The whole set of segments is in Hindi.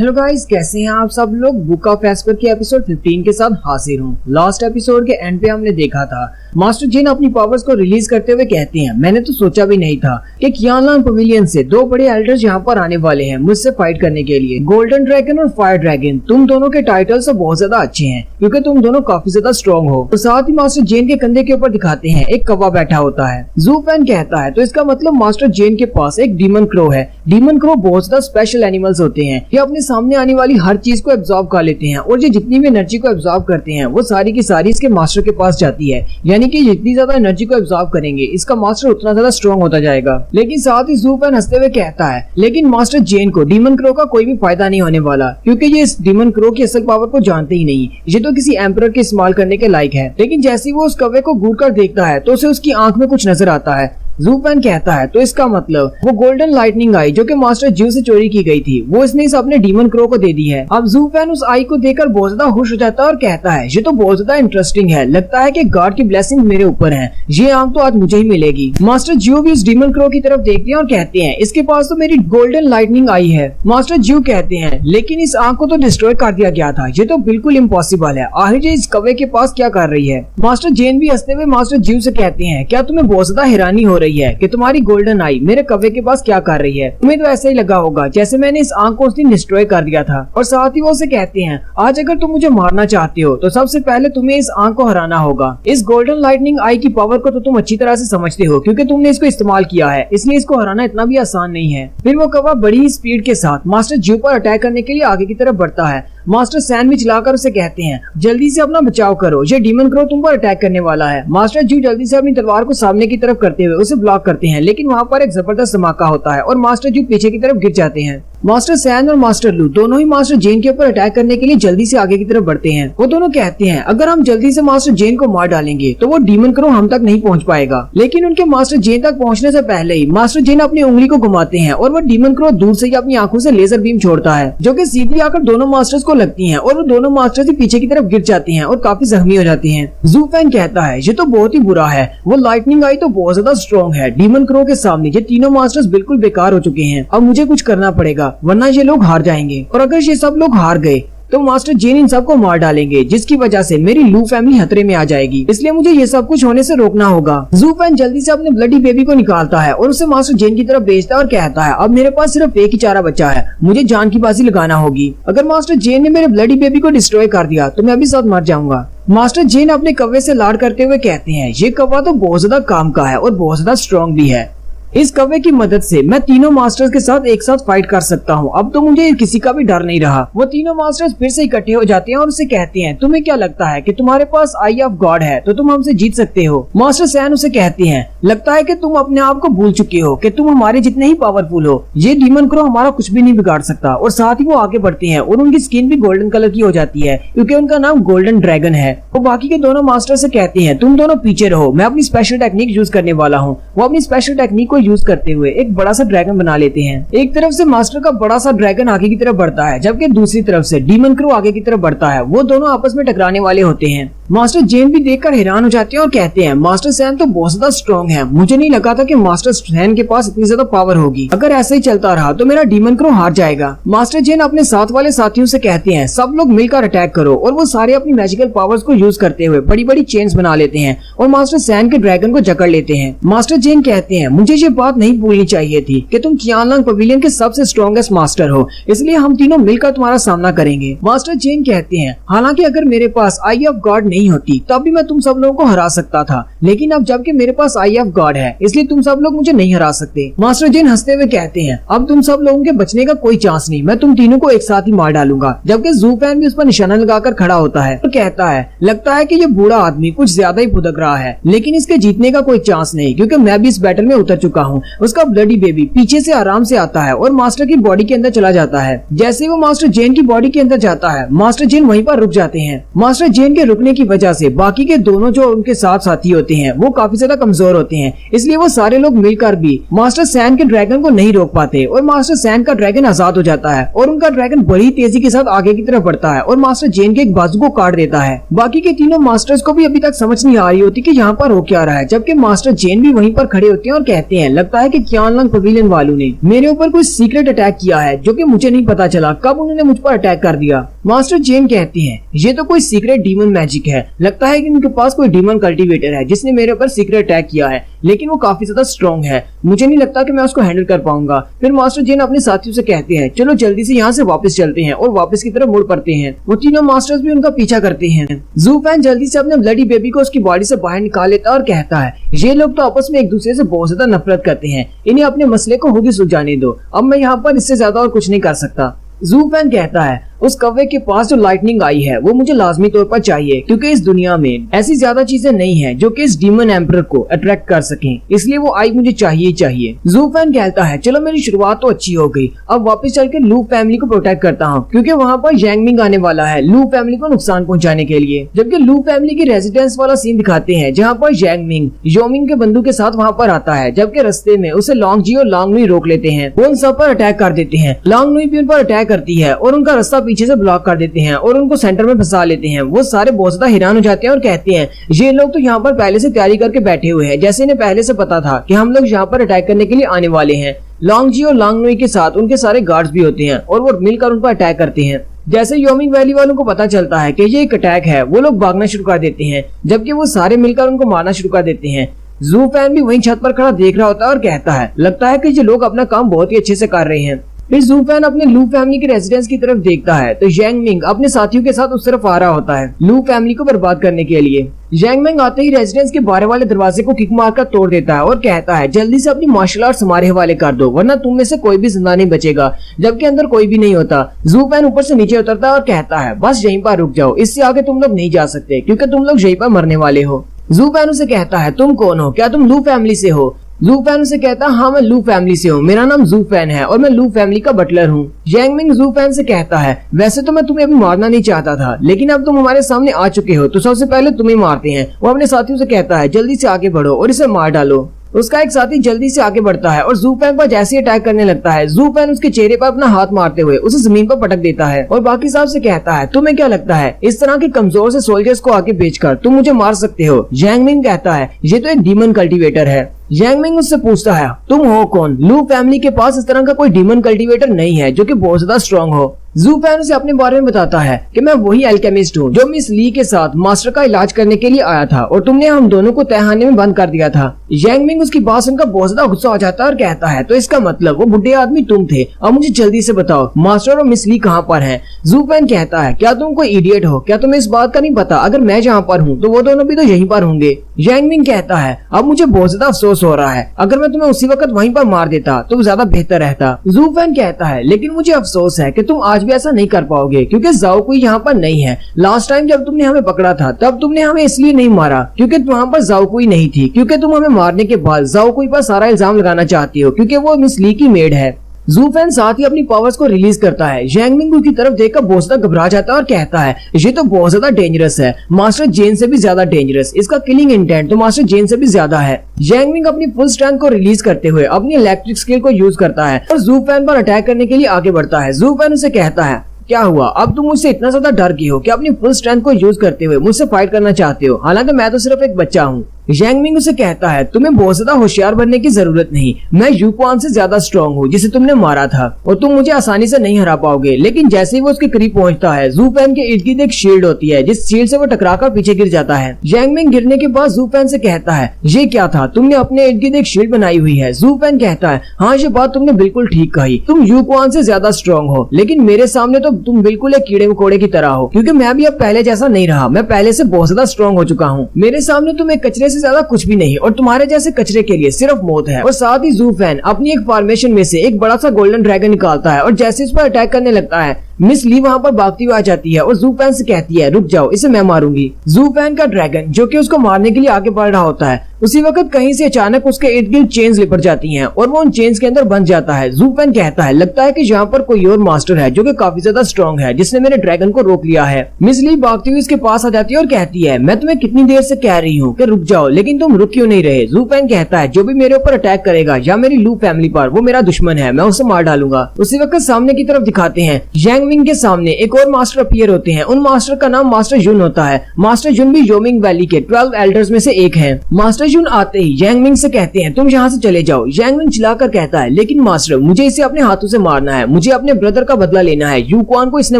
हेलो गाइस, कैसे हैं आप सब लोग। बुक ऑफ एस्पर के एपिसोड 15 के साथ हाजिर हूँ। लास्ट एपिसोड के एंड पे हमने देखा था मास्टर जिन अपनी पावर्स को रिलीज करते हुए कहते हैं, मैंने तो सोचा भी नहीं था कि कियानलांग पवेलियन से दो बड़े एल्डर्स यहाँ पर आने वाले हैं मुझसे फाइट करने के लिए। गोल्डन ड्रैगन और फायर ड्रैगन, तुम दोनों के टाइटल्स तो बहुत ज्यादा अच्छे हैं क्योंकि तुम दोनों काफी ज्यादा स्ट्रॉन्ग हो। और साथ ही मास्टर जेन के कंधे के ऊपर दिखाते हैं एक कौवा बैठा होता है। ज़ू फैन कहता है तो इसका मतलब मास्टर जेन के पास एक डीमन क्रो है। डीमन क्रो बहुत ज्यादा स्पेशल एनिमल्स होते हैं, ये अपने सामने आने वाली हर चीज को एब्जॉर्ब कर लेते हैं और ये जितनी भी एनर्जी को एब्जॉर्ब करते हैं वो सारी की सारी इसके मास्टर के पास जाती है। यानी कि जितनी ज्यादा एनर्जी को एब्जॉर्ब करेंगे इसका मास्टर उतना ज्यादा स्ट्रॉन्ग होता जाएगा। लेकिन साथ ही ज़ू फैन हंसते हुए कहता है लेकिन मास्टर जेन को डीमन क्रो का कोई भी फायदा नहीं होने वाला क्योंकि ये इस डीमन क्रो की असल पावर को जानते ही नहीं। ये तो किसी एम्परर के इस्तेमाल करने के लायक है। लेकिन जैसे ही वो उस कौवे को घूर कर देखता है तो उसे उसकी आंख में कुछ नजर आता है। ज़ू फैन कहता है तो इसका मतलब वो गोल्डन लाइटनिंग आई जो कि मास्टर जीव से चोरी की गई थी वो इसने इस अपने डीमन क्रो को दे दी है। अब ज़ू फैन उस आई को देखकर बहुत ज्यादा खुश हो जाता है और कहता है ये तो बहुत ज्यादा इंटरेस्टिंग है, लगता है कि गॉड की ब्लेसिंग मेरे ऊपर है, ये आंख तो आज मुझे ही मिलेगी। मास्टर जीव भी इस डीमन क्रो की तरफ देखते हैं और कहते हैं इसके पास तो मेरी गोल्डन लाइटनिंग आई है। मास्टर जीव कहते हैं लेकिन इस आंख को तो डिस्ट्रॉय कर दिया गया था, ये तो बिल्कुल इम्पॉसिबल है, आखिर ये इस कौवे के पास क्या कर रही है। मास्टर जेन भी हंसते हुए मास्टर जीव से कहते हैं क्या तुम्हें बहुत ज्यादा हैरानी हो रही है कि तुम्हारी गोल्डन आई मेरे कौवे के पास क्या कर रही है। तुम्हें तो ऐसा ही लगा होगा जैसे मैंने इस आंख को उस दिन डिस्ट्रॉय कर दिया था। और साथ ही वो उसे कहते हैं आज अगर तुम मुझे मारना चाहते हो तो सबसे पहले तुम्हें इस आंख को हराना होगा। इस गोल्डन लाइटनिंग आई की पावर को तो तुम अच्छी तरह से समझते हो क्योंकि तुमने इसको इस्तेमाल किया है, इसलिए इसको हराना इतना भी आसान नहीं है। फिर वो कौवा बड़ी ही स्पीड के साथ मास्टर जीव पर अटैक करने के लिए आगे की तरफ बढ़ता है। मास्टर सैंडविच लाकर उसे कहते हैं जल्दी से अपना बचाव करो, ये डीमन क्रो तुम पर अटैक करने वाला है। मास्टर जीव जल्दी से अपनी तलवार को सामने की तरफ करते हुए उसे ब्लॉक करते हैं लेकिन वहाँ पर एक जबरदस्त धमाका होता है और मास्टर जीव पीछे की तरफ गिर जाते हैं। मास्टर सैन और मास्टर लू दोनों ही मास्टर जेन के ऊपर अटैक करने के लिए जल्दी से आगे की तरफ बढ़ते हैं। वो दोनों कहते हैं अगर हम जल्दी से मास्टर जेन को मार डालेंगे तो वो डीमन क्रो हम तक नहीं पहुंच पाएगा। लेकिन उनके मास्टर जेन तक पहुंचने से पहले ही मास्टर जेन अपनी उंगली को घुमाते हैं और वो डीमन क्रो दूर से ही अपनी आंखों से लेजर बीम छोड़ता है जो कि सीधी आकर दोनों मास्टर्स को लगती है और वो दोनों मास्टर्स ही पीछे की तरफ गिर जाती हैं और काफी जख्मी हो जाती हैं। ज़ू फैन कहता है ये तो बहुत ही बुरा है, वो लाइटनिंग आई तो बहुत ज्यादा स्ट्रॉन्ग है, डीमन क्रो के सामने ये तीनों मास्टर्स बिल्कुल बेकार हो चुके हैं, अब मुझे कुछ करना पड़ेगा वरना ये लोग हार जाएंगे। और अगर ये सब लोग हार गए तो मास्टर जेन इन सबको मार डालेंगे जिसकी वजह से मेरी लू फैमिली खतरे में आ जाएगी, इसलिए मुझे ये सब कुछ होने से रोकना होगा। ज़ू फैन जल्दी से अपने ब्लडी बेबी को निकालता है और उसे मास्टर जेन की तरफ भेजता है और कहता है अब मेरे पास सिर्फ एक ही चारा बचा है, मुझे जान की बाजी लगाना होगी। अगर मास्टर जेन ने मेरे ब्लडी बेबी को डिस्ट्रॉय कर दिया तो मैं भी साथ मर जाऊंगा। मास्टर जेन अपने कौवे से लाड करते हुए कहते हैं ये कौवा तो बहुत ज्यादा काम का है और बहुत ज्यादा स्ट्रॉन्ग भी है, इस कौवे की मदद से मैं तीनों मास्टर्स के साथ एक साथ फाइट कर सकता हूँ, अब तो मुझे किसी का भी डर नहीं रहा। वो तीनों मास्टर्स फिर से इकट्ठे हो जाते हैं और उसे कहते हैं तुम्हें क्या लगता है कि तुम्हारे पास आई ऑफ गॉड है तो तुम हमसे जीत सकते हो। मास्टर सैन उसे कहते हैं लगता है कि तुम अपने आप को भूल चुके हो कि तुम हमारे जितने ही पावरफुल हो, ये डीमन क्रो हमारा कुछ भी नहीं बिगाड़ सकता। और साथ ही वो आगे बढ़ते हैं और उनकी स्किन भी गोल्डन कलर की हो जाती है क्योंकि उनका नाम गोल्डन ड्रैगन है। वो बाकी के दोनों मास्टर से कहते हैं तुम दोनों पीछे रहो, मैं अपनी स्पेशल टेक्निक यूज करने वाला हूँ। वो अपनी स्पेशल टेक्निक को यूज करते हुए एक बड़ा सा ड्रैगन बना लेते हैं। एक तरफ से मास्टर का बड़ा सा ड्रैगन आगे की तरफ बढ़ता है जबकि दूसरी तरफ से डीमन क्रो आगे की तरफ बढ़ता है। वो दोनों आपस में टकराने वाले होते हैं। मास्टर जेन भी देखकर हैरान हो जाते हैं और कहते हैं मास्टर सैन तो बहुत ज्यादा स्ट्रॉन्ग है, मुझे नहीं लगा था कि मास्टर सैन के पास इतनी ज्यादा पावर होगी, अगर ऐसे ही चलता रहा तो मेरा डीमन क्रो हार जाएगा। मास्टर जेन अपने साथ वाले साथियों से कहते हैं सब लोग मिलकर अटैक करो और वो सारे अपनी मैजिकल पावर्स को यूज करते हुए बड़ी बड़ी चेन्स बना लेते हैं और मास्टर सैन के ड्रैगन को जकड़ लेते हैं। मास्टर जेन कहते हैं मुझे ये बात नहीं भूलनी चाहिए थी कि तुम कियानलांग पवेलियन के सबसे स्ट्रॉन्गेस्ट मास्टर हो, इसलिए हम तीनों मिलकर तुम्हारा सामना करेंगे। मास्टर जेन कहते हैं हालांकि अगर मेरे पास आई ऑफ गॉड नहीं होती तब भी मैं तुम सब लोगों को हरा सकता था, लेकिन अब जबकि मेरे पास आई ऑफ गॉड है इसलिए तुम सब लोग मुझे नहीं हरा सकते। मास्टर जेन हंसते हुए कहते हैं अब तुम सब लोगों के बचने का कोई चांस नहीं, मैं तुम तीनों को एक साथ ही मार डालूंगा। जबकि ज़ू फैन भी उस पर निशाना लगाकर खड़ा होता है और कहता है लगता है कि ये बूढ़ा आदमी कुछ ज्यादा ही भुदक रहा है, लेकिन इसके जीतने का कोई चांस नहीं क्योंकि मैं भी इस बैटल में उतर चुका हूँ। उसका ब्लडी बेबी पीछे से आराम से आता है और मास्टर की बॉडी के अंदर चला जाता है। जैसे वो मास्टर जेन की बॉडी के अंदर जाता है मास्टर जेन वहीं पर रुक जाते हैं। मास्टर जेन के रुकने की वजह से बाकी के दोनों जो उनके साथ साथी होते हैं वो काफी ज्यादा कमजोर होते हैं, इसलिए वो सारे लोग मिलकर भी मास्टर सैन के ड्रैगन को नहीं रोक पाते और मास्टर सैन का ड्रैगन आजाद हो जाता है और उनका ड्रैगन बड़ी तेजी के साथ आगे की तरफ बढ़ता है और मास्टर जेन के एक बाजू को काट देता है। बाकी के तीनों मास्टर्स को भी अभी तक समझ नहीं आ रही होती कि यहाँ पर हो क्या रहा है, जबकि मास्टर जेन भी वहीं पर खड़े होते हैं और कहते हैं लगता है कि क्यानलंग पवेलियन वालों ने मेरे ऊपर कोई सीक्रेट अटैक किया है जो कि मुझे नहीं पता चला कब उन्होंने मुझ पर अटैक कर दिया। मास्टर जेन कहते हैं ये तो कोई सीक्रेट डीमन मैजिक है, लगता है कि उनके पास कोई डीमन कल्टीवेटर है जिसने मेरे ऊपर सीक्रेट अटैक किया है, लेकिन वो काफी ज्यादा स्ट्रॉन्ग है, मुझे नहीं लगता कि मैं उसको हैंडल कर पाऊंगा। फिर मास्टर जेन अपने साथियों से कहते हैं चलो जल्दी से यहाँ से वापस चलते हैं और वापस की तरफ मुड़ पड़ते हैं। वो तीनों मास्टर्स भी उनका पीछा करते हैं। ज़ू फैन जल्दी से अपने ब्लडी बेबी को उसकी बॉडी से बाहर निकाल लेता है और कहता है ये लोग तो आपस में एक दूसरे से बहुत ज्यादा नफरत करते हैं, इन्हें अपने मसले को खुद ही सुलझाने दो, अब मैं यहाँ पर इससे ज्यादा और कुछ नहीं कर सकता। ज़ू फैन कहता है उस कौवे के पास जो लाइटनिंग आई है वो मुझे लाजमी तौर पर चाहिए, क्योंकि इस दुनिया में ऐसी ज्यादा चीजें नहीं है जो कि इस डीमन एम्परर को अट्रैक्ट कर सकें, इसलिए वो आई मुझे चाहिए चाहिए। ज़ू फैन कहता है चलो मेरी शुरुआत तो अच्छी हो गई, अब वापस चल के लू फैमिली को प्रोटेक्ट करता हूँ, क्योंकि वहाँ पर यांगमिंग आने वाला है लू फैमिली को नुकसान पहुँचाने के लिए। जबकि लू फैमिली की रेजिडेंस वाला सीन दिखाते हैं जहाँ पर यांगमिंग योमिंग के बंधु के साथ वहाँ पर आता है, जबकि रास्ते में उसे लॉन्ग जी और लॉन्ग नुई रोक लेते हैं, वो उन सब पर अटैक कर देते हैं। लॉन्ग नुई भी उन पर अटैक करती है और उनका रास्ता पीछे से ब्लॉक कर देते हैं और उनको सेंटर में फंसा लेते हैं। वो सारे बहुत ज्यादा हैरान हो जाते हैं और कहते हैं ये लोग तो यहाँ पर पहले से तैयारी करके बैठे हुए हैं, जैसे इन्हें पहले से पता था कि हम लोग यहाँ पर अटैक करने के लिए आने वाले हैं। लॉन्ग जी और लॉन्ग नुई के साथ उनके सारे गार्ड्स भी होते हैं और वो मिलकर उन पर अटैक करते हैं। जैसे योमिंग वैली वालों को पता चलता है कि ये एक अटैक है, वो लोग भागना शुरू कर देते हैं, जबकि वो सारे मिलकर उनको मारना शुरू कर देते हैं। ज़ू फैन भी वहीं छत पर खड़ा देख रहा होता है और कहता है लगता है कि ये लोग अपना काम बहुत ही अच्छे से कर रहे हैं। फिर ज़ू फैन अपने लू फैमिली के रेजिडेंस की तरफ देखता है तो यांगमिंग अपने साथियों के साथ उस तरफ आ रहा होता है लू फैमिली को बर्बाद करने के लिए। यांगमिंग आते ही रेजिडेंस के बाहर वाले दरवाजे को किक मारकर तोड़ देता है और कहता है जल्दी से अपनी मार्शल आर्ट्स हमारे हवाले कर दो, वरना तुम में से कोई भी जिंदा नहीं बचेगा। जबकि अंदर कोई भी नहीं होता। ज़ू फैन ऊपर से नीचे उतरता है और कहता है बस यहीं पर रुक जाओ, इससे आगे तुम लोग नहीं जा सकते क्योंकि तुम लोग यहीं पर मरने वाले हो। ज़ू फैन उसे कहता है तुम कौन हो, क्या तुम लू फैमिली से हो? ज़ू फैन उसे कहता है हाँ मैं लू फैमिली से हूँ, मेरा नाम ज़ू फैन है और मैं लू फैमिली का बटलर हूँ। यांगमिंग ज़ू फैन से कहता है वैसे तो मैं तुम्हें अभी मारना नहीं चाहता था, लेकिन अब तुम हमारे सामने आ चुके हो तो सबसे पहले तुम्हें मारते हैं। वो अपने साथियों से कहता है जल्दी से आगे बढ़ो और इसे मार डालो। उसका एक साथी जल्दी से आगे बढ़ता है और ज़ू फैन पर जैसे ही अटैक करने लगता है ज़ू फैन उसके चेहरे पर अपना हाथ मारते हुए उसे जमीन पर पटक देता है और बाकी साहब से कहता है तुम्हें क्या लगता है इस तरह के कमजोर से सोल्जर्स को आगे बेचकर तुम मुझे मार सकते हो? यांगमिंग कहता है ये तो एक डीमन कल्टीवेटर है। यांगमिंग उससे पूछता है तुम हो कौन? लू फैमिली के पास इस तरह का कोई डीमन कल्टीवेटर नहीं है जो कि बहुत ज्यादा स्ट्रॉन्ग हो। ज़ू फैन उसे अपने बारे में बताता है कि मैं वही एल्केमिस्ट हूँ जो मिस ली के साथ मास्टर का इलाज करने के लिए आया था और तुमने हम दोनों को तहखाने में बंद कर दिया था। यांगमिंग उसकी बात सुनकर बहुत ज्यादा गुस्सा हो जाता है और कहता है तो इसका मतलब वो बुढ़े आदमी तुम थे, अब मुझे जल्दी से बताओ मास्टर और मिस ली कहाँ पर हैं? ज़ू फैन कहता है क्या तुम कोई इडियट हो, क्या तुम्हें इस बात का नहीं पता अगर मैं जहाँ पर हूँ तो वो दोनों भी तो यहीं पर होंगे। यांगमिंग कहता है अब मुझे बहुत ज्यादा अफसोस हो रहा है, अगर मैं तुम्हें उसी वक्त वहीं पर मार देता तो ज्यादा बेहतर रहता। ज़ू फैन कहता है लेकिन मुझे अफसोस है कि तुम आज भी ऐसा नहीं कर पाओगे क्योंकि ज़ाओ कुई यहाँ पर नहीं है। लास्ट टाइम जब तुमने हमें पकड़ा था तब तुमने हमें इसलिए नहीं मारा क्योंकि वहाँ पर ज़ाओ कुई नहीं थी, क्योंकि तुम हमें मारने के बाद ज़ाओ कुई पर सारा इल्जाम लगाना चाहती हो क्योंकि वो मिस ली की मेड है। ज़ू फैन साथ ही अपनी पावर्स को रिलीज करता है। यांगमिंग उसकी तरफ देखकर बहुत ज्यादा घबरा जाता है और कहता है ये तो बहुत ज्यादा डेंजरस है, मास्टर जेन से भी ज्यादा डेंजरस, इसका किलिंग इंटेंट तो मास्टर जेन से भी ज्यादा है। यांगमिंग अपनी फुल स्ट्रेंथ को रिलीज करते हुए अपनी इलेक्ट्रिक स्किल को यूज करता है और ज़ू फैन पर अटैक करने के लिए आगे बढ़ता है। ज़ू फैन उसे कहता है क्या हुआ, अब तुम मुझसे इतना ज्यादा डर गई हो कि अपनी फुल स्ट्रेंथ को यूज करते हुए मुझसे फाइट करना चाहते हो, हालांकि मैं तो सिर्फ एक बच्चा हूँ। यांगमिंग उसे कहता है तुम्हें बहुत ज्यादा होशियार बनने की जरूरत नहीं, मैं यूक्वान से ज्यादा स्ट्रॉन्ग हूँ जिसे तुमने मारा था और तुम मुझे आसानी से नहीं हरा पाओगे। लेकिन जैसे ही वो उसके करीब पहुंचता है ज़ू फैन के इर्द गिर्द एक शील्ड होती है जिस शील्ड से वो टकराकर पीछे गिर जाता है। यांगमिंग गिरने के बाद ज़ू फैन से कहता है ये क्या था, तुमने अपने इर्द गिर्द एक शील्ड बनाई हुई है। ज़ू फैन कहता है हाँ ये बात तुमने बिल्कुल ठीक कही, तुम यूक्वान से ज्यादा स्ट्रॉन्ग हो लेकिन मेरे सामने तो तुम बिल्कुल एक कीड़े मकोड़े की तरह हो, क्योंकि मैं भी अब पहले जैसा नहीं रहा, मैं पहले से बहुत ज्यादा स्ट्रॉन्ग हो चुका हूँ। मेरे सामने तुम एक कचरे से ज्यादा कुछ भी नहीं और तुम्हारे जैसे कचरे के लिए सिर्फ मौत है। और साथ ही ज़ू फैन अपनी एक फॉर्मेशन में से एक बड़ा सा गोल्डन ड्रैगन निकालता है और जैसे इस पर अटैक करने लगता है मिस ली वहाँ पर भागती हुई आ जाती है और ज़ू फैन से कहती है रुक जाओ, इसे मैं मारूंगी। ज़ू फैन का ड्रैगन जो कि उसको मारने के लिए आगे बढ़ रहा होता है उसी वक्त कहीं से अचानक उसके इर्द गिर्द चेन्स लिपट जाती हैं और वो उन चेन्स के अंदर बंध जाता है। जू फैन कहता है लगता है कि यहाँ पर कोई और मास्टर है जो कि काफी ज्यादा स्ट्रॉन्ग है, जिसने मेरे ड्रैगन को रोक लिया है। मिस ली भागती हुई इसके पास आ जाती है और कहती है मैं तुम्हें कितनी देर से कह रही हूँ कि रुक जाओ, लेकिन तुम रुक क्यों नहीं रहे। जू फैन कहता है जो भी मेरे ऊपर अटैक करेगा या मेरी लू फैमिली पर, वो मेरा दुश्मन है, मैं उसे मार डालूंगा। उसी वक्त सामने की तरफ दिखाते हैं यांग मिंग के सामने एक और मास्टर अपीयर होते हैं। उन मास्टर का नाम मास्टर जुन होता है। मास्टर जुन भी योमिंग वैली के 12 एल्डर्स में से एक है। मास्टर जुन आते ही यांग मिंग से कहते हैं तुम यहाँ से चले जाओ। यांग मिंग चिल्लाकर कहता है लेकिन मास्टर मुझे इसे अपने हाथों से मारना है, मुझे अपने ब्रदर का बदला लेना है, यू क्वान को इसने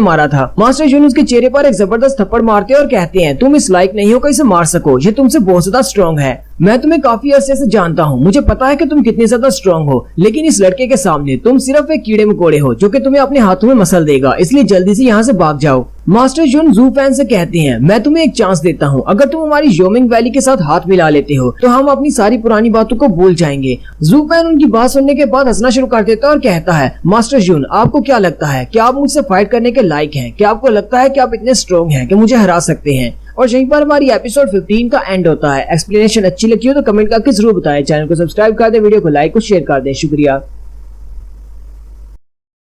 मारा था। मास्टर जुन उसके चेहरे पर एक जबरदस्त थप्पड़ मारते हैं और कहते हैं तुम इस लायक नहीं हो कि इसे मार सको, ये तुमसे बहुत ज्यादा स्ट्रॉन्ग है। मैं तुम्हें काफी अरसे से जानता हूँ, मुझे पता है कि तुम कितने ज्यादा स्ट्रॉन्ग हो, लेकिन इस लड़के के सामने तुम सिर्फ एक कीड़े मकोड़े हो जो कि तुम्हें अपने हाथों में मसल देगा, इसलिए जल्दी से यहाँ से भाग जाओ। मास्टर जुन जू फैन से कहते हैं मैं तुम्हें एक चांस देता हूँ, अगर तुम हमारी योमिंग वैली के साथ हाथ मिला लेते हो तो हम अपनी सारी पुरानी बातों को भूल जाएंगे। जू फैन उनकी बात सुनने के बाद हंसना शुरू कर देता है और कहता है मास्टर जुन आपको क्या लगता है कि आप मुझसे फाइट करने के लायक हैं? क्या आपको लगता है कि आप इतने स्ट्रॉन्ग हैं कि मुझे हरा सकते हैं? और यहीं पर हमारी एपिसोड 15 का एंड होता है। एक्सप्लेनेशन अच्छी लगी हो तो कमेंट करके जरूर बताएं। चैनल को सब्सक्राइब कर दें, वीडियो को लाइक और शेयर कर दें। शुक्रिया।